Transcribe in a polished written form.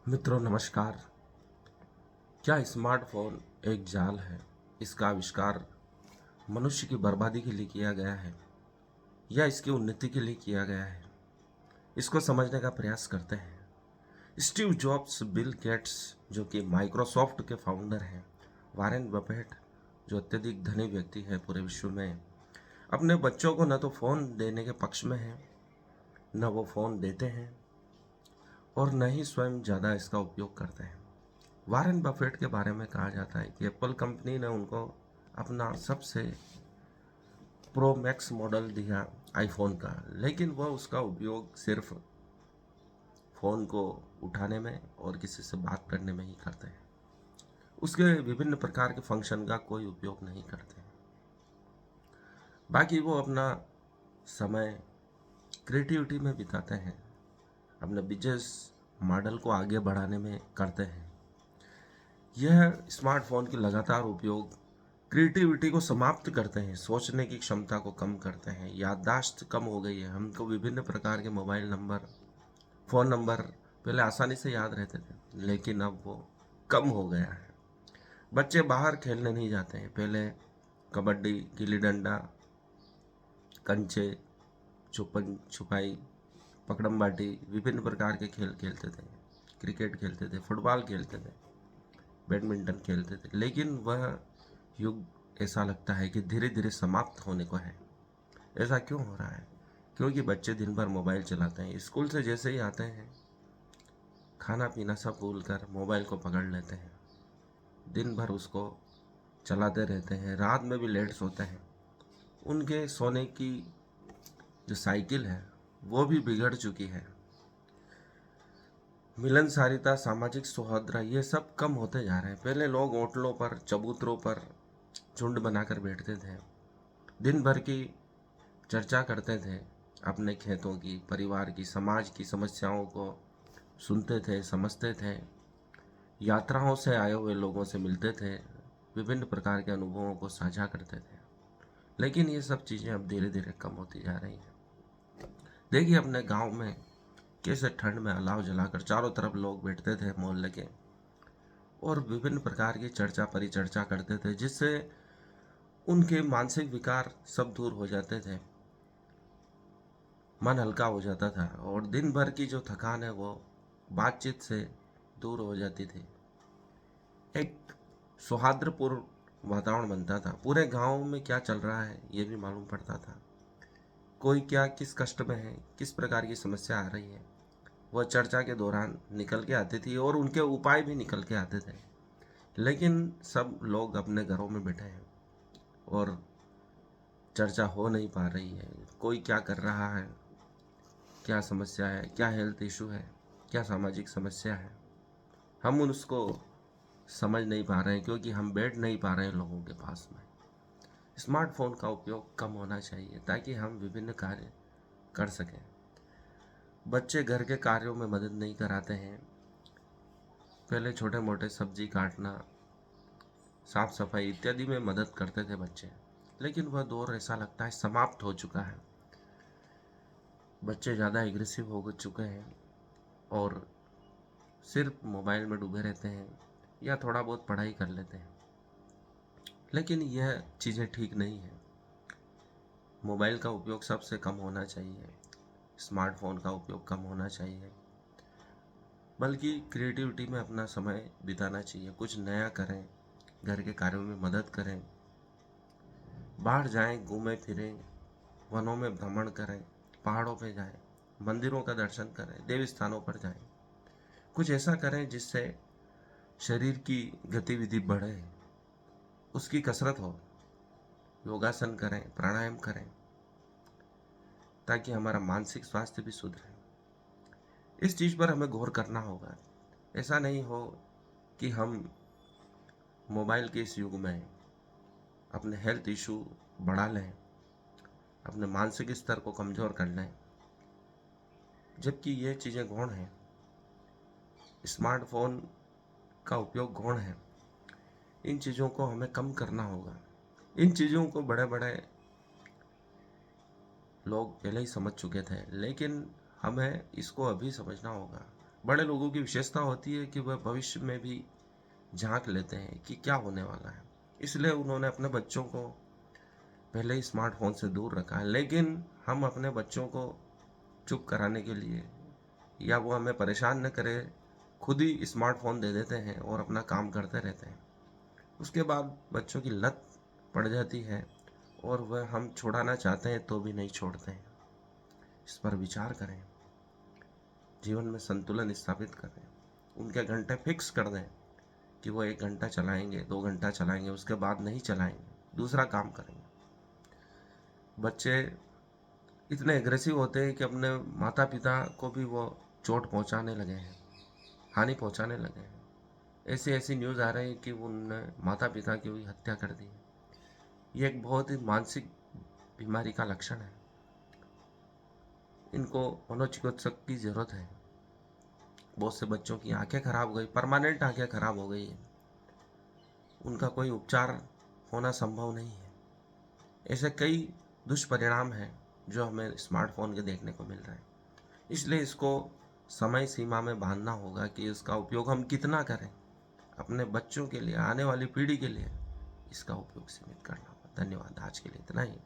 मित्रों नमस्कार। क्या स्मार्टफोन एक जाल है? इसका आविष्कार मनुष्य की बर्बादी के लिए किया गया है या इसकी उन्नति के लिए किया गया है? इसको समझने का प्रयास करते हैं। स्टीव जॉब्स, बिल गेट्स जो कि माइक्रोसॉफ्ट के फाउंडर हैं, वारेन बफेट जो अत्यधिक धनी व्यक्ति है पूरे विश्व में, अपने बच्चों को न तो फ़ोन देने के पक्ष में हैं, न वो फ़ोन देते हैं और न ही स्वयं ज़्यादा इसका उपयोग करते हैं। वारेन बफेट के बारे में कहा जाता है कि एप्पल कंपनी ने उनको अपना सबसे प्रो मैक्स मॉडल दिया आईफोन का, लेकिन वह उसका उपयोग सिर्फ फ़ोन को उठाने में और किसी से बात करने में ही करते हैं। उसके विभिन्न प्रकार के फंक्शन का कोई उपयोग नहीं करते। बाकी वो अपना समय क्रिएटिविटी में बिताते हैं, अपने बिजनेस मॉडल को आगे बढ़ाने में करते हैं। यह स्मार्टफोन की लगातार उपयोग क्रिएटिविटी को समाप्त करते हैं, सोचने की क्षमता को कम करते हैं, याददाश्त कम हो गई है। हमको विभिन्न प्रकार के मोबाइल नंबर, फ़ोन नंबर पहले आसानी से याद रहते थे, लेकिन अब वो कम हो गया है। बच्चे बाहर खेलने नहीं जाते हैं। पहले कबड्डी, गिल्ली डंडा, कंचे, छुपन छुपाई, पकड़म बाटी, विभिन्न प्रकार के खेल खेलते थे। क्रिकेट खेलते थे, फुटबॉल खेलते थे, बैडमिंटन खेलते थे, लेकिन वह युग ऐसा लगता है कि धीरे धीरे समाप्त होने को है। ऐसा क्यों हो रहा है? क्योंकि बच्चे दिन भर मोबाइल चलाते हैं। स्कूल से जैसे ही आते हैं, खाना पीना सब भूल कर मोबाइल को पकड़ लेते हैं, दिन भर उसको चलाते रहते हैं, रात में भी लेट सोते हैं। उनके सोने की जो साइकिल है वो भी बिगड़ चुकी है। मिलनसारिता, सामाजिक सौहार्द, ये सब कम होते जा रहे हैं। पहले लोग होटलों पर, चबूतरों पर झुंड बनाकर बैठते थे, दिन भर की चर्चा करते थे, अपने खेतों की, परिवार की, समाज की समस्याओं को सुनते थे, समझते थे, यात्राओं से आए हुए लोगों से मिलते थे, विभिन्न प्रकार के अनुभवों को साझा करते थे। लेकिन ये सब चीज़ें अब धीरे धीरे कम होती जा रही हैं। देखिए अपने गांव में कैसे ठंड में अलाव जलाकर चारों तरफ लोग बैठते थे मोहल्ले के, और विभिन्न प्रकार की चर्चा परिचर्चा करते थे, जिससे उनके मानसिक विकार सब दूर हो जाते थे, मन हल्का हो जाता था और दिन भर की जो थकान है वो बातचीत से दूर हो जाती थी। एक सौहार्दपूर्ण वातावरण बनता था। पूरे गांव में क्या चल रहा है ये भी मालूम पड़ता था। कोई क्या किस कष्ट में है, किस प्रकार की समस्या आ रही है, वह चर्चा के दौरान निकल के आती थी और उनके उपाय भी निकल के आते थे। लेकिन सब लोग अपने घरों में बैठे हैं और चर्चा हो नहीं पा रही है। कोई क्या कर रहा है, क्या समस्या है, क्या हेल्थ इशू है, क्या सामाजिक समस्या है, हम उसको समझ नहीं पा रहे हैं, क्योंकि हम बैठ नहीं पा रहे हैं लोगों के पास में। स्मार्टफोन का उपयोग कम होना चाहिए ताकि हम विभिन्न कार्य कर सकें। बच्चे घर के कार्यों में मदद नहीं कराते हैं। पहले छोटे मोटे सब्जी काटना, साफ सफाई इत्यादि में मदद करते थे बच्चे, लेकिन वह दौर ऐसा लगता है समाप्त हो चुका है। बच्चे ज़्यादा एग्रेसिव हो चुके हैं और सिर्फ मोबाइल में डूबे रहते हैं या थोड़ा बहुत पढ़ाई कर लेते हैं। लेकिन यह चीज़ें ठीक नहीं है। मोबाइल का उपयोग सबसे कम होना चाहिए, स्मार्टफोन का उपयोग कम होना चाहिए, बल्कि क्रिएटिविटी में अपना समय बिताना चाहिए। कुछ नया करें, घर के कार्यों में मदद करें, बाहर जाएं, घूमें फिरें, वनों में भ्रमण करें, पहाड़ों पे जाएं, मंदिरों का दर्शन करें, देव स्थानों पर जाएं। कुछ ऐसा करें जिससे शरीर की गतिविधि बढ़े, उसकी कसरत हो, योगासन करें, प्राणायाम करें, ताकि हमारा मानसिक स्वास्थ्य भी सुधरे। इस चीज़ पर हमें गौर करना होगा। ऐसा नहीं हो कि हम मोबाइल के इस युग में अपने हेल्थ इशू बढ़ा लें, अपने मानसिक स्तर को कमज़ोर कर लें, जबकि ये चीज़ें गौण हैं। स्मार्टफोन का उपयोग गौण है। इन चीज़ों को हमें कम करना होगा। इन चीज़ों को बड़े बड़े लोग पहले ही समझ चुके थे, लेकिन हमें इसको अभी समझना होगा। बड़े लोगों की विशेषता होती है कि वह भविष्य में भी झांक लेते हैं कि क्या होने वाला है, इसलिए उन्होंने अपने बच्चों को पहले ही स्मार्टफोन से दूर रखा है। लेकिन हम अपने बच्चों को चुप कराने के लिए या वो हमें परेशान न करे, खुद ही स्मार्टफोन दे देते हैं और अपना काम करते रहते हैं। उसके बाद बच्चों की लत पड़ जाती है और वह हम छुड़ाना चाहते हैं तो भी नहीं छोड़ते हैं। इस पर विचार करें, जीवन में संतुलन स्थापित करें, उनके घंटे फिक्स कर दें कि वो 1 घंटा चलाएंगे, 2 घंटा चलाएंगे, उसके बाद नहीं चलाएंगे, दूसरा काम करेंगे। बच्चे इतने एग्रेसिव होते हैं कि अपने माता पिता को भी वो चोट पहुंचाने लगे हैं, हानि पहुंचाने लगे हैं। ऐसी ऐसी न्यूज़ आ रही है कि उनने माता पिता की भी हत्या कर दी। ये एक बहुत ही मानसिक बीमारी का लक्षण है। इनको मनोचिकित्सक की ज़रूरत है। बहुत से बच्चों की आंखें खराब हो गई, परमानेंट आंखें खराब हो गई है, उनका कोई उपचार होना संभव नहीं है। ऐसे कई दुष्परिणाम हैं जो हमें स्मार्टफोन के देखने को मिल रहे हैं। इसलिए इसको समय सीमा में बांधना होगा कि इसका उपयोग हम कितना करें। अपने बच्चों के लिए, आने वाली पीढ़ी के लिए इसका उपयोग सीमित करना होगा। धन्यवाद। आज के लिए इतना ही।